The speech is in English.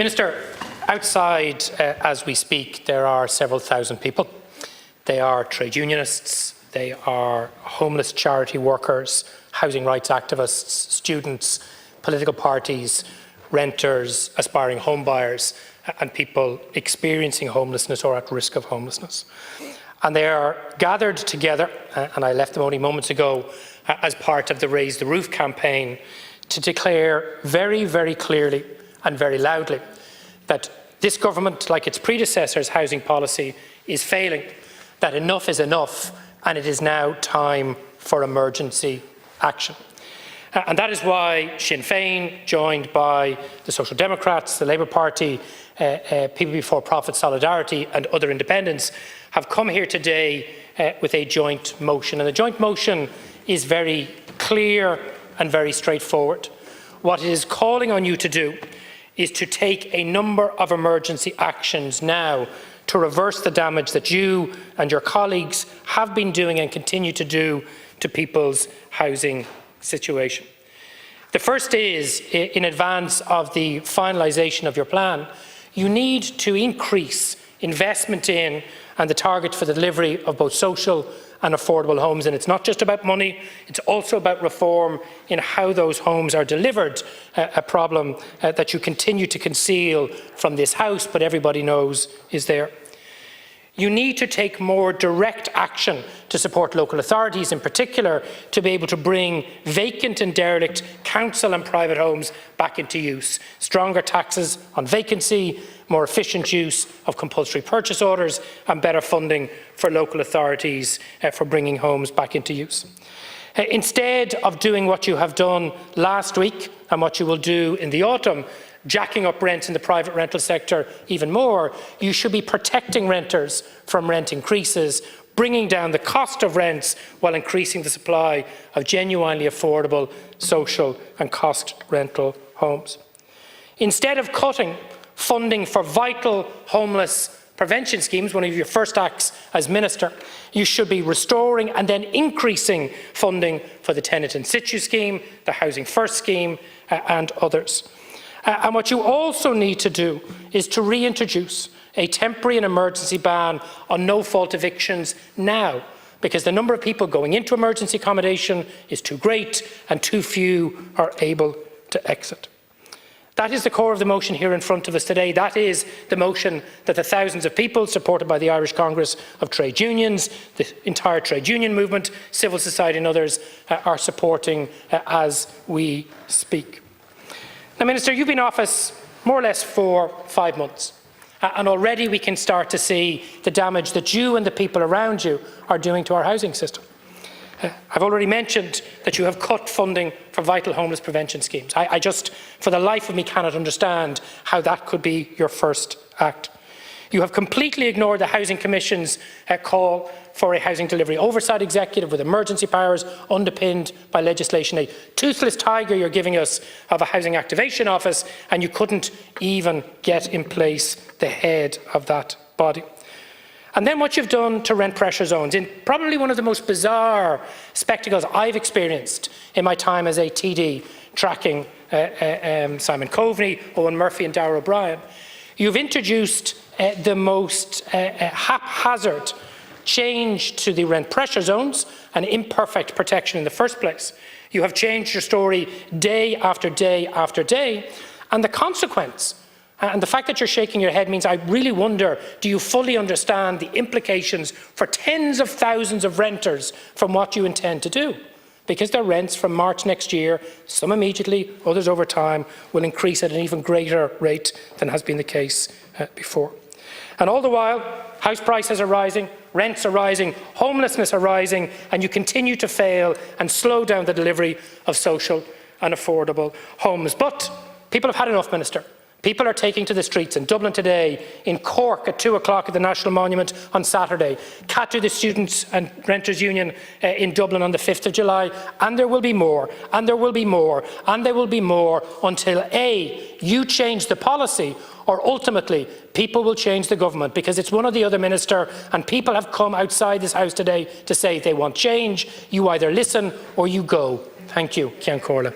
Minister, outside as we speak, there are several thousand people. They are trade unionists, they are homeless charity workers, housing rights activists, students, political parties, renters, aspiring home buyers, and people experiencing homelessness or at risk of homelessness. And they are gathered together, and I left them only moments ago, as part of the Raise the Roof campaign, to declare very, very clearly and very loudly that this government, like its predecessors' housing policy, is failing, that enough is enough, and it is now time for emergency action. And that is why Sinn Féin, joined by the Social Democrats, the Labour Party, People Before Profit Solidarity and other independents, have come here today with a joint motion. And the joint motion is very clear and very straightforward. What it is calling on you to do is to take a number of emergency actions now to reverse the damage that you and your colleagues have been doing and continue to do to people's housing situation. The first is, in advance of the finalisation of your plan, you need to increase investment in and the target for the delivery of both social and affordable homes. And it's not just about money, it's also about reform in how those homes are delivered, a problem that you continue to conceal from this House, but everybody knows is there. You need to take more direct action to support local authorities, in particular, to be able to bring vacant and derelict council and private homes back into use. Stronger taxes on vacancy, more efficient use of compulsory purchase orders, and better funding for local authorities for bringing homes back into use. Instead of doing what you have done last week and what you will do in the autumn, jacking up rents in the private rental sector even more, you should be protecting renters from rent increases, bringing down the cost of rents while increasing the supply of genuinely affordable social and cost rental homes. Instead of cutting funding for vital homeless prevention schemes, one of your first acts as Minister, you should be restoring and then increasing funding for the Tenant in Situ scheme, the Housing First scheme and others. And what you also need to do is to reintroduce a temporary and emergency ban on no-fault evictions now, because the number of people going into emergency accommodation is too great and too few are able to exit. That is the core of the motion here in front of us today. That is the motion that the thousands of people supported by the Irish Congress of Trade Unions, the entire trade union movement, civil society and others are supporting as we speak. Now, Minister, you've been in office more or less for 5 months, and already we can start to see the damage that you and the people around you are doing to our housing system. I've already mentioned that you have cut funding for vital homeless prevention schemes. I just, for the life of me, cannot understand how that could be your first act. You have completely ignored the Housing Commission's call for a housing delivery oversight executive with emergency powers underpinned by legislation. A toothless tiger you're giving us of a housing activation office, and you couldn't even get in place the head of that body. And then what you've done to rent pressure zones, in probably one of the most bizarre spectacles I've experienced in my time as a TD, tracking Simon Coveney, Owen Murphy and Darragh O'Brien. You've introduced the most haphazard change to the rent pressure zones and imperfect protection in the first place. You have changed your story day after day after day, and the consequence, and the fact that you're shaking your head means I really wonder, do you fully understand the implications for tens of thousands of renters from what you intend to do? Because their rents from March next year, some immediately, others over time, will increase at an even greater rate than has been the case before. And all the while, house prices are rising, rents are rising, homelessness are rising, and you continue to fail and slow down the delivery of social and affordable homes. But people have had enough, Minister. People are taking to the streets in Dublin today, in Cork at 2 o'clock at the National Monument on Saturday, CATU, the Students' and Renters' Union in Dublin on the 5th of July, and there will be more, and there will be more, and there will be more until A, you change the policy, or ultimately people will change the government, because it's one or the other, Minister, and people have come outside this House today to say they want change. You either listen or you go. Thank you. Cian Corla.